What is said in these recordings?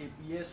APS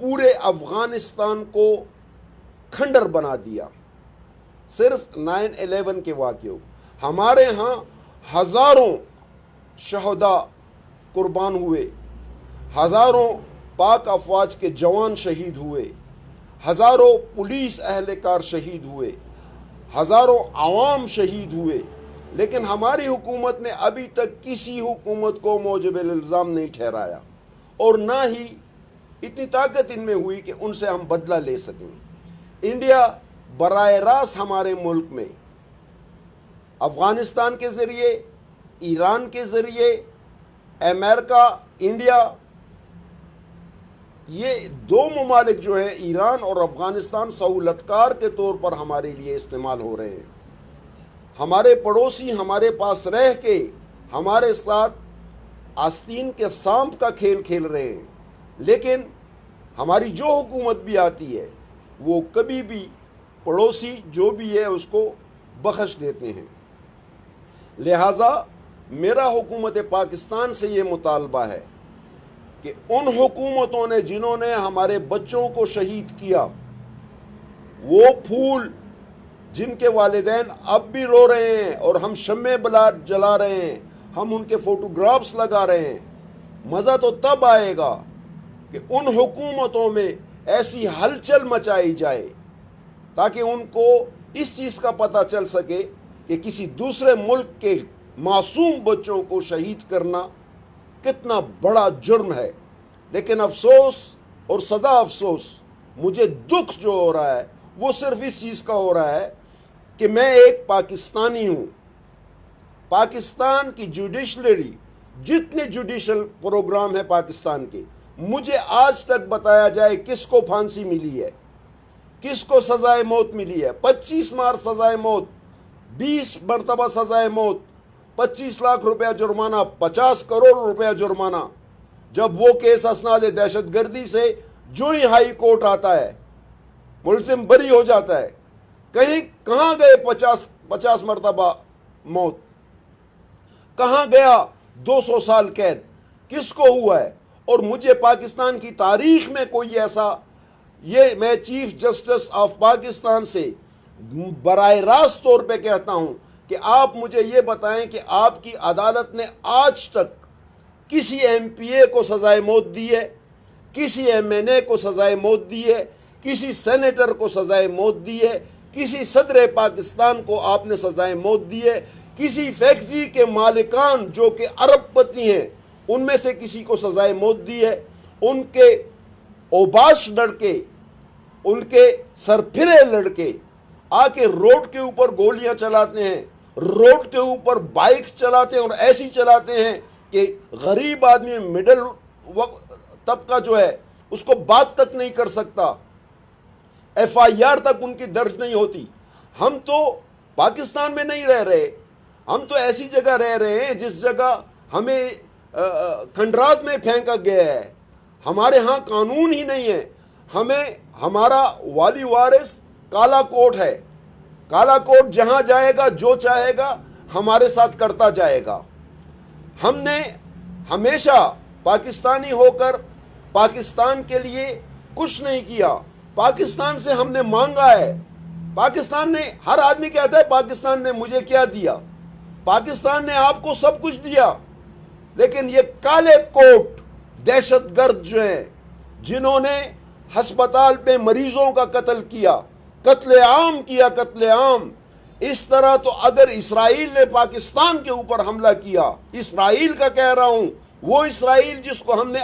پورے افغانستان کو کھنڈر بنا دیا صرف 9/11 کے واقعوں. ہمارے ہاں ہزاروں شہداء قربان ہوئے، ہزاروں پاک افواج کے جوان شہید ہوئے، ہزاروں پولیس اہلکار شہید ہوئے، ہزاروں عوام شہید ہوئے، لیکن ہماری حکومت نے ابھی تک کسی حکومت کو موجب الزام نہیں ٹھہرایا، اور نہ ہی اتنی طاقت ان میں ہوئی کہ ان سے ہم بدلہ لے سکیں. انڈیا براہ راست ہمارے ملک میں افغانستان کے ذریعے، ایران کے ذریعے، امریکہ، انڈیا، یہ دو ممالک جو ہیں ایران اور افغانستان سہولت کار کے طور پر ہمارے لیے استعمال ہو رہے ہیں. ہمارے پڑوسی ہمارے پاس رہ کے ہمارے ساتھ آستین کے سانپ کا کھیل کھیل رہے ہیں، لیکن ہماری جو حکومت بھی آتی ہے وہ کبھی بھی پڑوسی جو بھی ہے اس کو بخش دیتے ہیں. لہٰذا میرا حکومت پاکستان سے یہ مطالبہ ہے کہ ان حکومتوں نے جنہوں نے ہمارے بچوں کو شہید کیا، وہ پھول جن کے والدین اب بھی رو رہے ہیں اور ہم شمع جلا رہے ہیں، ہم ان کے فوٹوگرافز لگا رہے ہیں، مزہ تو تب آئے گا کہ ان حکومتوں میں ایسی ہلچل مچائی جائے تاکہ ان کو اس چیز کا پتہ چل سکے کہ کسی دوسرے ملک کے معصوم بچوں کو شہید کرنا کتنا بڑا جرم ہے. لیکن افسوس اور صدا افسوس، مجھے دکھ جو ہو رہا ہے وہ صرف اس چیز کا ہو رہا ہے کہ میں ایک پاکستانی ہوں. پاکستان کی جوڈیشلری، جتنے جوڈیشل پروگرام ہیں پاکستان کے، مجھے آج تک بتایا جائے کس کو پھانسی ملی ہے، کس کو سزائے موت ملی ہے. 25 بار سزائے موت، 20 مرتبہ سزائے موت، 25 لاکھ روپیہ جرمانہ، 50 کروڑ روپیہ جرمانہ. جب وہ کیس اسناد دہشت گردی سے جو ہی ہائی کورٹ آتا ہے ملزم بری ہو جاتا ہے. کہاں گئے 50 مرتبہ موت؟ کہاں گیا 200 سال قید؟ کس کو ہوا ہے؟ اور مجھے پاکستان کی تاریخ میں کوئی ایسا، یہ میں چیف جسٹس آف پاکستان سے براہ راست طور پہ کہتا ہوں کہ آپ مجھے یہ بتائیں کہ آپ کی عدالت نے آج تک کسی ایم پی اے کو سزائے موت دی ہے، کسی ایم این اے کو سزائے موت دی ہے، کسی سینیٹر کو سزائے موت دی ہے، کسی صدر پاکستان کو آپ نے سزائے موت دی ہے، کسی فیکٹری کے مالکان جو کہ ارب پتی ہیں ان میں سے کسی کو سزائے موت دی ہے؟ ان کے اوباش لڑکے، ان کے سرپھرے لڑکے آ کے روڈ کے اوپر گولیاں چلاتے ہیں، روڈ کے اوپر بائک چلاتے ہیں اور ایسی چلاتے ہیں کہ غریب آدمی، مڈل طبقہ جو ہے اس کو بات تک نہیں کر سکتا، ایف آئی آر تک ان کی درج نہیں ہوتی. ہم تو پاکستان میں نہیں رہ رہے، ہم تو ایسی جگہ رہ رہے ہیں جس جگہ ہمیں کھنڈرات میں پھینکا گیا ہے. ہمارے ہاں قانون ہی نہیں ہے. ہمیں ہمارا والی وارث کالا کوٹ ہے. کالا کوٹ جہاں جائے گا جو چاہے گا ہمارے ساتھ کرتا جائے گا. ہم نے ہمیشہ پاکستانی ہو کر پاکستان کے لیے کچھ نہیں کیا. پاکستان سے ہم نے مانگا ہے. پاکستان نے، ہر آدمی کہتا ہے پاکستان نے مجھے کیا دیا. پاکستان نے آپ کو سب کچھ دیا، لیکن یہ کالے کوٹ دہشت گرد جو ہیں جنہوں نے ہسپتال پہ مریضوں کا قتل کیا، قتل عام کیا، قتل عام. اس طرح تو اگر اسرائیل نے پاکستان کے اوپر حملہ کیا، اسرائیل کا کہہ رہا ہوں، وہ اسرائیل جس کو ہم نے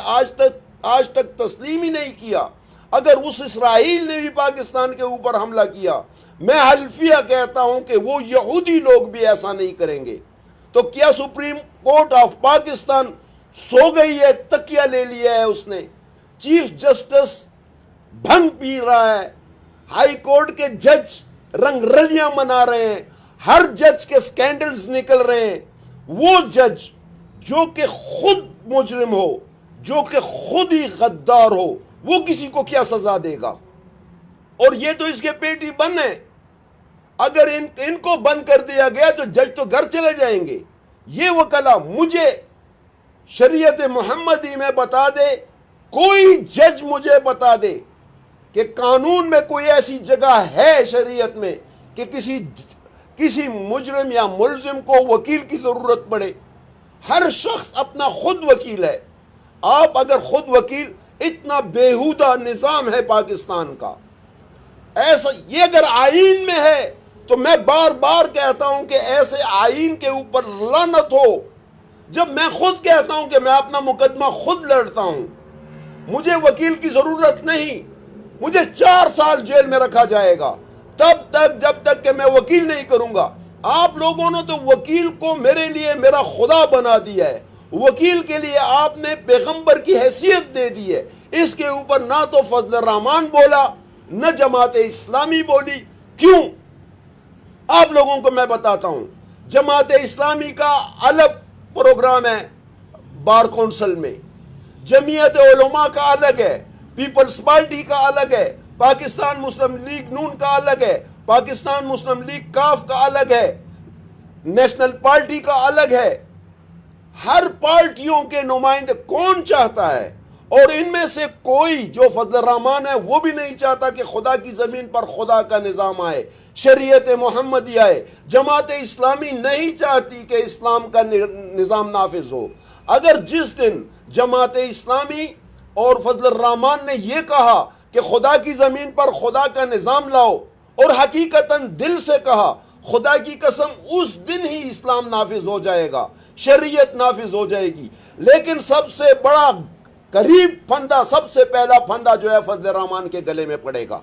آج تک تسلیم ہی نہیں کیا، اگر اس اسرائیل نے بھی پاکستان کے اوپر حملہ کیا، میں حلفیہ کہتا ہوں کہ وہ یہودی لوگ بھی ایسا نہیں کریں گے. تو کیا سپریم کورٹ آف پاکستان سو گئی ہے؟ تکیہ لے لیا ہے اس نے. چیف جسٹس بھنگ پی رہا ہے. ہائی کورٹ کے جج رنگ رلیاں منا رہے ہیں. ہر جج کے سکینڈلز نکل رہے ہیں. وہ جج جو کہ خود مجرم ہو، جو کہ خود ہی غدار ہو، وہ کسی کو کیا سزا دے گا؟ اور یہ تو اس کے پیٹ ہی بند ہے. اگر ان کو بند کر دیا گیا تو جج تو گھر چلے جائیں گے. یہ وکلا مجھے شریعت محمدی میں بتا دے کوئی جج مجھے بتا دے کہ قانون میں کوئی ایسی جگہ ہے شریعت میں کہ کسی مجرم یا ملزم کو وکیل کی ضرورت پڑے. ہر شخص اپنا خود وکیل ہے. آپ اگر خود وکیل، اتنا بیہودہ نظام ہے پاکستان کا. ایسا یہ اگر آئین میں ہے تو میں بار بار کہتا ہوں کہ ایسے آئین کے اوپر لعنت ہو. جب میں خود کہتا ہوں کہ میں اپنا مقدمہ خود لڑتا ہوں، مجھے وکیل کی ضرورت نہیں، مجھے 4 سال جیل میں رکھا جائے گا جب تک کہ میں وکیل نہیں کروں گا. آپ لوگوں نے تو وکیل کو میرے لیے میرا خدا بنا دیا ہے. وکیل کے لیے آپ نے پیغمبر کی حیثیت دے دی ہے. اس کے اوپر نہ تو فضل الرحمان بولا، نہ جماعت اسلامی بولی. کیوں؟ آپ لوگوں کو میں بتاتا ہوں. جماعت اسلامی کا الگ پروگرام ہے بار کونسل میں، جمعیت علماء کا الگ ہے، پیپلز پارٹی کا الگ ہے، پاکستان مسلم لیگ نون کا الگ ہے، پاکستان مسلم لیگ کاف کا الگ ہے، نیشنل پارٹی کا الگ ہے. ہر پارٹیوں کے نمائندے کون چاہتا ہے؟ اور ان میں سے کوئی جو فضل الرحمان ہے وہ بھی نہیں چاہتا کہ خدا کی زمین پر خدا کا نظام آئے، شریعت محمدی آئے. جماعت اسلامی نہیں چاہتی کہ اسلام کا نظام نافذ ہو. اگر جس دن جماعت اسلامی اور فضل الرحمان نے یہ کہا کہ خدا کی زمین پر خدا کا نظام لاؤ، اور حقیقتاً دل سے کہا، خدا کی قسم اس دن ہی اسلام نافذ ہو جائے گا، شریعت نافذ ہو جائے گی. لیکن سب سے بڑا قریب پھندا، سب سے پہلا پھندا جو ہے فضل الرحمان کے گلے میں پڑے گا.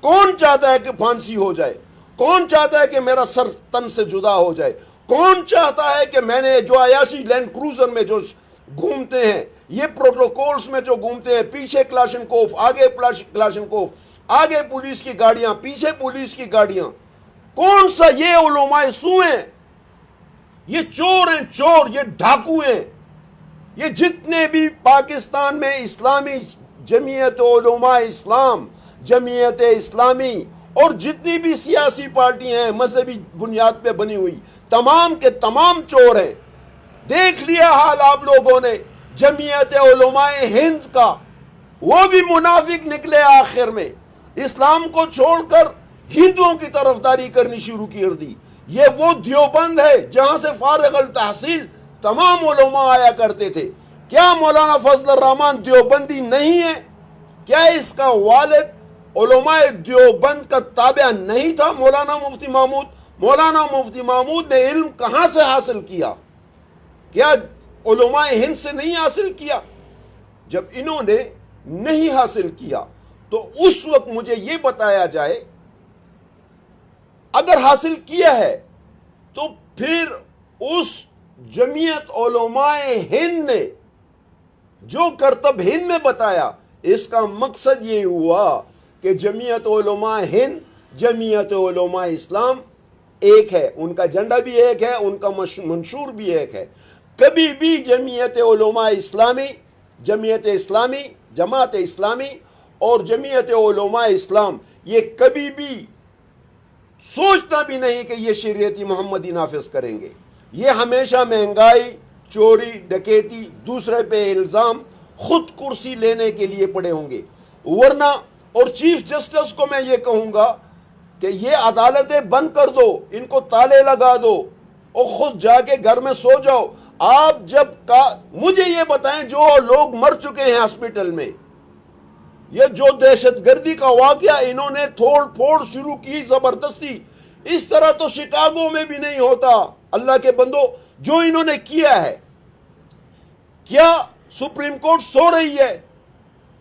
کون چاہتا ہے کہ پھانسی ہو جائے؟ کون چاہتا ہے کہ میرا سر تن سے جدا ہو جائے؟ کون چاہتا ہے کہ میں نے جو عیاشی لینڈ کروزر میں جو گھومتے ہیں، یہ پروٹوکولز میں جو گھومتے ہیں، پیچھے کلاشنکوف، آگے کلاشنکوف، آگے پولیس کی گاڑیاں، پیچھے پولیس کی گاڑیاں، کون سا یہ علماء سو ہیں؟ یہ چور ہیں، چور، یہ ڈھاکو ہیں. یہ جتنے بھی پاکستان میں اسلامی جمعیت علماء اسلام، جمعیت اسلامی اور جتنی بھی سیاسی پارٹیاں ہیں مذہبی بنیاد پہ بنی ہوئی، تمام کے تمام چور ہیں. دیکھ لیا حال آپ لوگوں نے جمعیت علماء ہند کا، وہ بھی منافق نکلے آخر میں، اسلام کو چھوڑ کر ہندوؤں کی طرفداری کرنی شروع کر دی. یہ وہ دیوبند ہے جہاں سے فارغ التحصیل تمام علماء آیا کرتے تھے. کیا مولانا فضل الرحمان دیوبندی نہیں ہے؟ کیا اس کا والد علماء دیوبند کا تابع نہیں تھا مولانا مفتی محمود؟ مولانا مفتی محمود نے علم کہاں سے حاصل کیا؟ کیا علماء ہند سے نہیں حاصل کیا؟ جب انہوں نے نہیں حاصل کیا تو اس وقت مجھے یہ بتایا جائے، اگر حاصل کیا ہے تو پھر اس جمعیت علماء ہند نے جو کرتب ہند میں بتایا، اس کا مقصد یہ ہوا کہ جمعیت علماء ہند، جمعیت علماء اسلام ایک ہے، ان کا جھنڈا بھی ایک ہے، ان کا منشور بھی ایک ہے. کبھی بھی جمعیت علماء اسلامی، جمعیت اسلامی، جماعت اسلامی اور جمعیت علماء اسلام یہ کبھی بھی سوچنا بھی نہیں کہ یہ شریعت محمدی نافذ کریں گے. یہ ہمیشہ مہنگائی، چوری، ڈکیتی، دوسرے پہ الزام، خود کرسی لینے کے لیے پڑے ہوں گے. ورنہ اور چیف جسٹس کو میں یہ کہوں گا کہ یہ عدالتیں بند کر دو، ان کو تالے لگا دو اور خود جا کے گھر میں سو جاؤ. آپ مجھے یہ بتائیں، جو لوگ مر چکے ہیں ہاسپٹل میں، یہ جو دہشت گردی کا واقعہ انہوں نے توڑ پھوڑ شروع کی زبردستی، اس طرح تو شکاگو میں بھی نہیں ہوتا. اللہ کے بندو، جو انہوں نے کیا ہے، کیا سپریم کورٹ سو رہی ہے؟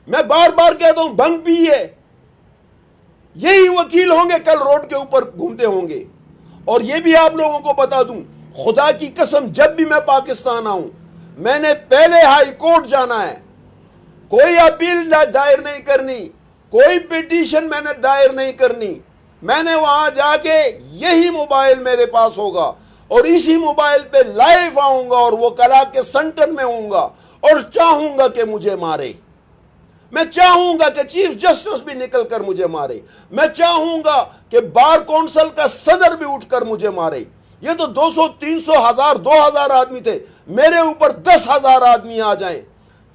میں بار بار کہتا ہوں بھنگ پی ہے. یہی وکیل ہوں گے کل روڈ کے اوپر گھومتے ہوں گے. اور یہ بھی آپ لوگوں کو بتا دوں، خدا کی قسم جب بھی میں پاکستان آؤں میں نے پہلے ہائی کورٹ جانا ہے. کوئی اپیل دائر نہیں کرنی، کوئی پیٹیشن میں نے دائر نہیں کرنی. میں نے وہاں جا کے یہی موبائل میرے پاس ہوگا اور اسی موبائل پہ لائیو آؤں گا اور وہ کلا کے سینٹر میں ہوں گا اور چاہوں گا کہ مجھے مارے. میں چاہوں گا کہ چیف جسٹس بھی نکل کر مجھے مارے. میں چاہوں گا کہ بار کونسل کا صدر بھی اٹھ کر مجھے مارے. یہ تو 200 300 1000 2000 آدمی تھے، میرے اوپر 10,000 آدمی آ جائیں.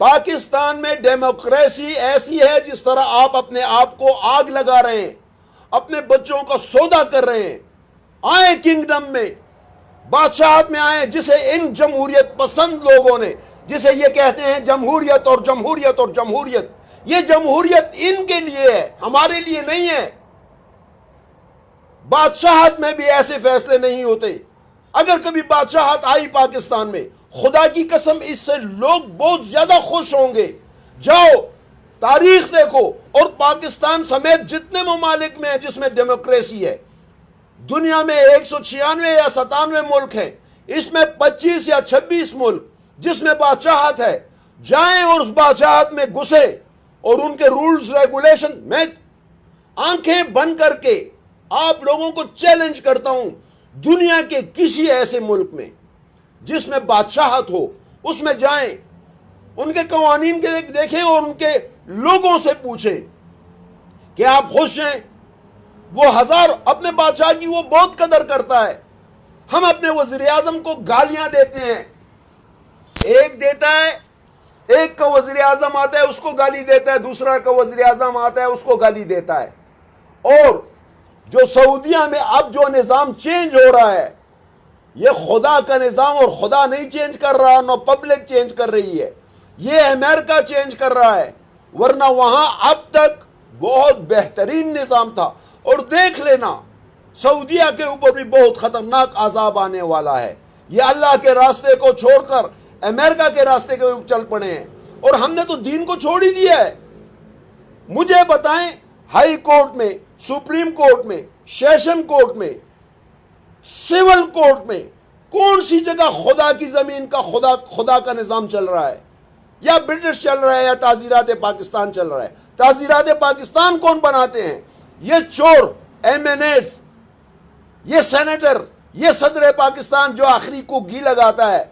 پاکستان میں ڈیموکریسی ایسی ہے جس طرح آپ اپنے آپ کو آگ لگا رہے ہیں، اپنے بچوں کا سودا کر رہے ہیں۔ آئیں کنگڈم میں، بادشاہت میں آئیں، جسے ان جمہوریت پسند لوگوں نے، جسے یہ کہتے ہیں جمہوریت اور جمہوریت اور جمہوریت، یہ جمہوریت ان کے لیے ہے، ہمارے لیے نہیں ہے۔ بادشاہت میں بھی ایسے فیصلے نہیں ہوتے۔ اگر کبھی بادشاہت آئی پاکستان میں، خدا کی قسم اس سے لوگ بہت زیادہ خوش ہوں گے۔ جاؤ تاریخ دیکھو، اور پاکستان سمیت جتنے ممالک میں ہیں جس میں ڈیموکریسی ہے، دنیا میں 196 یا 97 ملک ہیں، اس میں 25 یا 26 ملک جس میں بادشاہت ہے، جائیں اور اس بادشاہت میں گھسے اور ان کے رولز ریگولیشن، میں آنکھیں بند کر کے آپ لوگوں کو چیلنج کرتا ہوں، دنیا کے کسی ایسے ملک میں جس میں بادشاہت ہو، اس میں جائیں، ان کے قوانین کے دیکھیں اور ان کے لوگوں سے پوچھیں کہ آپ خوش ہیں؟ وہ ہزار اپنے بادشاہ کی وہ بہت قدر کرتا ہے۔ ہم اپنے وزیر اعظم کو گالیاں دیتے ہیں، ایک دیتا ہے، ایک کا وزیر اعظم آتا ہے اس کو گالی دیتا ہے، دوسرا کا وزیر اعظم آتا ہے اس کو گالی دیتا ہے۔ اور جو سعودیہ میں اب جو نظام چینج ہو رہا ہے، یہ خدا کا نظام، اور خدا نہیں چینج کر رہا، نہ پبلک چینج کر رہی ہے، یہ امریکہ چینج کر رہا ہے، ورنہ وہاں اب تک بہت بہترین نظام تھا۔ اور دیکھ لینا سعودیہ کے اوپر بھی بہت خطرناک عذاب آنے والا ہے۔ یہ اللہ کے راستے کو چھوڑ کر امریکہ کے راستے کے اوپر چل پڑے ہیں، اور ہم نے تو دین کو چھوڑ ہی دیا ہے۔ مجھے بتائیں، ہائی کورٹ میں، سپریم کورٹ میں، سیشن کورٹ میں، سول کورٹ میں کون سی جگہ خدا کی زمین کا خدا کا نظام چل رہا ہے؟ یا برٹش چل رہا ہے، یا تعزیرات پاکستان چل رہا ہے؟ تعزیرات پاکستان کون بناتے ہیں؟ یہ چور ایم این ایز، یہ سینیٹر، یہ صدر پاکستان جو آخری کو گھی لگاتا ہے،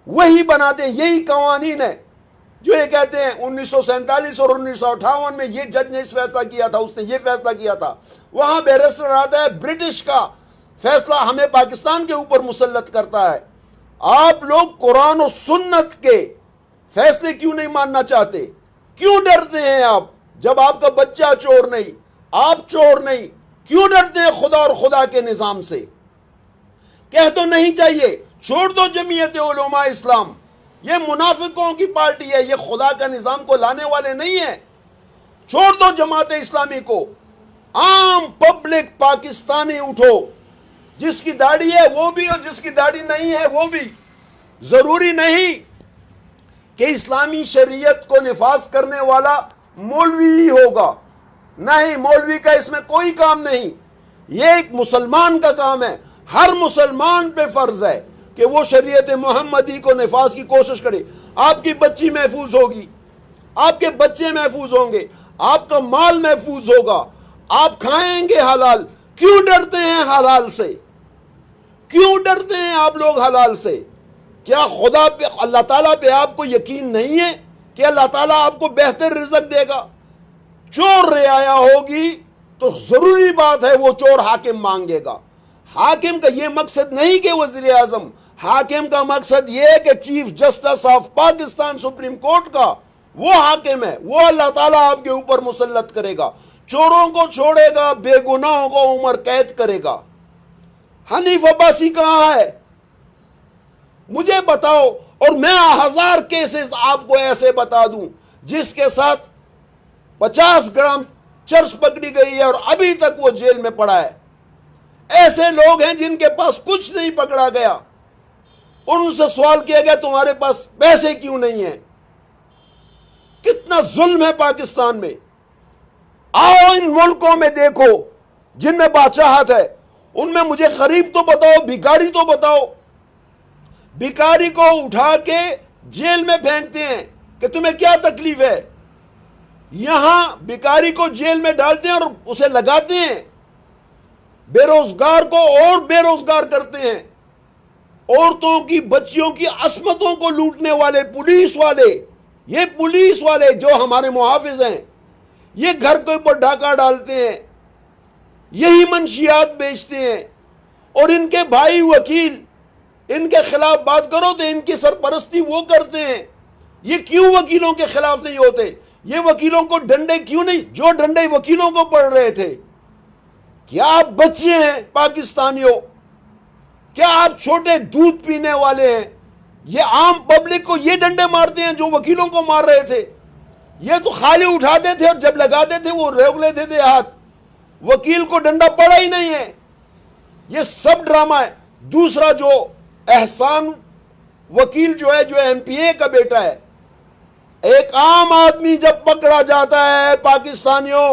وہی بناتے ہیں۔ یہی قوانین ہے جو یہ کہتے ہیں 1947 اور 1958 میں یہ جج نے اس فیصلہ کیا تھا، اس نے یہ فیصلہ کیا تھا۔ وہاں بیرسٹر آتا ہے، برٹش کا فیصلہ ہمیں پاکستان کے اوپر مسلط کرتا ہے۔ آپ لوگ قرآن و سنت کے فیصلے کیوں نہیں ماننا چاہتے؟ کیوں ڈرتے ہیں آپ؟ جب آپ کا بچہ چور نہیں، آپ چور نہیں، کیوں ڈرتے ہیں خدا اور خدا کے نظام سے؟ کہہ تو نہیں چاہیے، چھوڑ دو جمعیت علماء اسلام، یہ منافقوں کی پارٹی ہے، یہ خدا کا نظام کو لانے والے نہیں ہیں۔ چھوڑ دو جماعت اسلامی کو، عام پبلک پاکستانی اٹھو، جس کی داڑھی ہے وہ بھی اور جس کی داڑھی نہیں ہے وہ بھی۔ ضروری نہیں کہ اسلامی شریعت کو نفاذ کرنے والا مولوی ہی ہوگا، نہیں، مولوی کا اس میں کوئی کام نہیں، یہ ایک مسلمان کا کام ہے۔ ہر مسلمان پہ فرض ہے کہ وہ شریعت محمدی کو نفاذ کی کوشش کرے۔ آپ کی بچی محفوظ ہوگی، آپ کے بچے محفوظ ہوں گے، آپ کا مال محفوظ ہوگا، آپ کھائیں گے حلال۔ کیوں ڈرتے ہیں حلال سے؟ کیوں ڈرتے ہیں آپ لوگ حلال سے؟ کیا خدا پہ، اللہ تعالیٰ پہ آپ کو یقین نہیں ہے کہ اللہ تعالیٰ آپ کو بہتر رزق دے گا؟ چور رعایا ہوگی تو ضروری بات ہے وہ چور حاکم مانگے گا۔ حاکم کا یہ مقصد نہیں کہ وزیر اعظم، حاکم کا مقصد یہ ہے کہ chief justice of Pakistan supreme court کا وہ حاکم ہے، وہ اللہ تعالیٰ آپ کے اوپر مسلط کرے گا، چوروں کو چھوڑے گا، بے گناہوں کو عمر قید کرے گا۔ حنیف عباسی کہاں ہے؟ مجھے بتاؤ، اور میں 1000 کیسز آپ کو ایسے بتا دوں جس کے ساتھ 50 گرام چرس پکڑی گئی ہے اور ابھی تک وہ جیل میں پڑا ہے۔ ایسے لوگ ہیں جن کے پاس کچھ نہیں پکڑا گیا، ان سے سوال کیا گیا تمہارے پاس پیسے کیوں نہیں ہیں؟ کتنا ظلم ہے پاکستان میں۔ آؤ ان ملکوں میں دیکھو جن میں بادشاہت ہے، ان میں مجھے غریب تو بتاؤ، بھکاری تو بتاؤ۔ بھکاری کو اٹھا کے جیل میں پھینکتے ہیں کہ تمہیں کیا تکلیف ہے۔ یہاں بھکاری کو جیل میں ڈالتے ہیں اور اسے لگاتے ہیں، بے روزگار کو اور بے روزگار کرتے ہیں، عورتوں کی، بچیوں کی عصمتوں کو لوٹنے والے پولیس والے، یہ پولیس والے جو ہمارے محافظ ہیں، یہ گھر کے اوپر ڈاکہ ڈالتے ہیں، یہی منشیات بیچتے ہیں، اور ان کے بھائی وکیل ان کے خلاف بات کرو تو ان کی سرپرستی وہ کرتے ہیں۔ یہ کیوں وکیلوں کے خلاف نہیں ہوتے؟ یہ وکیلوں کو ڈنڈے کیوں نہیں؟ جو ڈنڈے وکیلوں کو پڑ رہے تھے، کیا آپ بچے ہیں پاکستانیوں؟ کیا آپ چھوٹے دودھ پینے والے ہیں؟ یہ عام پبلک کو یہ ڈنڈے مارتے ہیں جو وکیلوں کو مار رہے تھے؟ یہ تو خالی اٹھاتے تھے اور جب لگاتے تھے وہ روک لیتے تھے ہاتھ، وکیل کو ڈنڈا پڑا ہی نہیں ہے۔ یہ سب ڈرامہ ہے۔ دوسرا جو احسان وکیل جو ہے، جو ایم پی اے کا بیٹا ہے، ایک عام آدمی جب پکڑا جاتا ہے پاکستانیوں،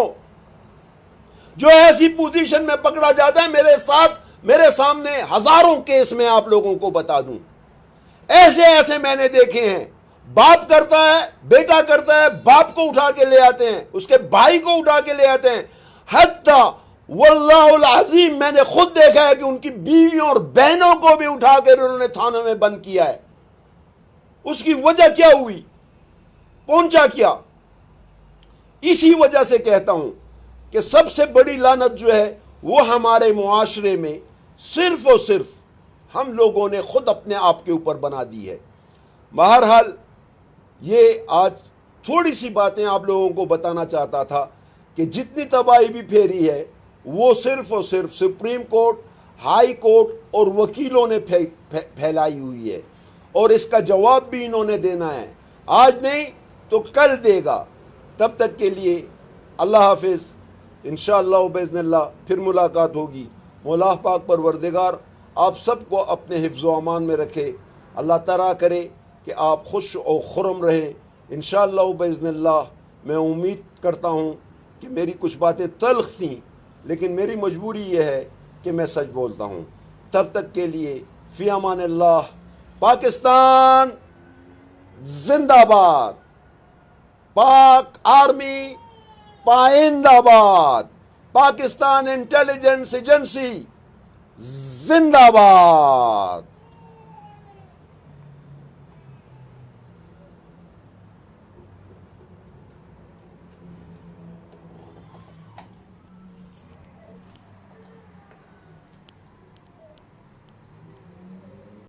جو ایسی پوزیشن میں پکڑا جاتا ہے، میرے سامنے ہزاروں کیس میں آپ لوگوں کو بتا دوں، ایسے میں نے دیکھے ہیں۔ باپ کرتا ہے، بیٹا کرتا ہے، باپ کو اٹھا کے لے آتے ہیں، اس کے بھائی کو اٹھا کے لے آتے ہیں، حتیٰ واللہ العظیم میں نے خود دیکھا ہے کہ ان کی بیویوں اور بہنوں کو بھی اٹھا کے انہوں نے تھانوں میں بند کیا ہے۔ اس کی وجہ کیا ہوئی؟ پہنچا کیا؟ اسی وجہ سے کہتا ہوں کہ سب سے بڑی لعنت جو ہے وہ ہمارے معاشرے میں صرف اور صرف ہم لوگوں نے خود اپنے آپ کے اوپر بنا دی ہے۔ بہرحال یہ آج تھوڑی سی باتیں آپ لوگوں کو بتانا چاہتا تھا کہ جتنی تباہی بھی پھیری ہے وہ صرف اور صرف سپریم کورٹ، ہائی کورٹ اور وکیلوں نے پھیلائی ہوئی ہے، اور اس کا جواب بھی انہوں نے دینا ہے، آج نہیں تو کل دے گا۔ تب تک کے لیے اللہ حافظ، انشاءاللہ و باذن اللہ پھر ملاقات ہوگی۔ مولا پاک پروردگار آپ سب کو اپنے حفظ و امان میں رکھے، اللہ تعالیٰ کرے کہ آپ خوش و خرم رہیں۔ انشاءاللہ و باذن اللہ میں امید کرتا ہوں کہ میری کچھ باتیں تلخ تھیں، لیکن میری مجبوری یہ ہے کہ میں سچ بولتا ہوں۔ تب تک کے لیے فی امان اللہ۔ پاکستان زندہ باد، پاک آرمی پائندہ باد، پاکستان انٹیلیجنس ایجنسی زندہ باد۔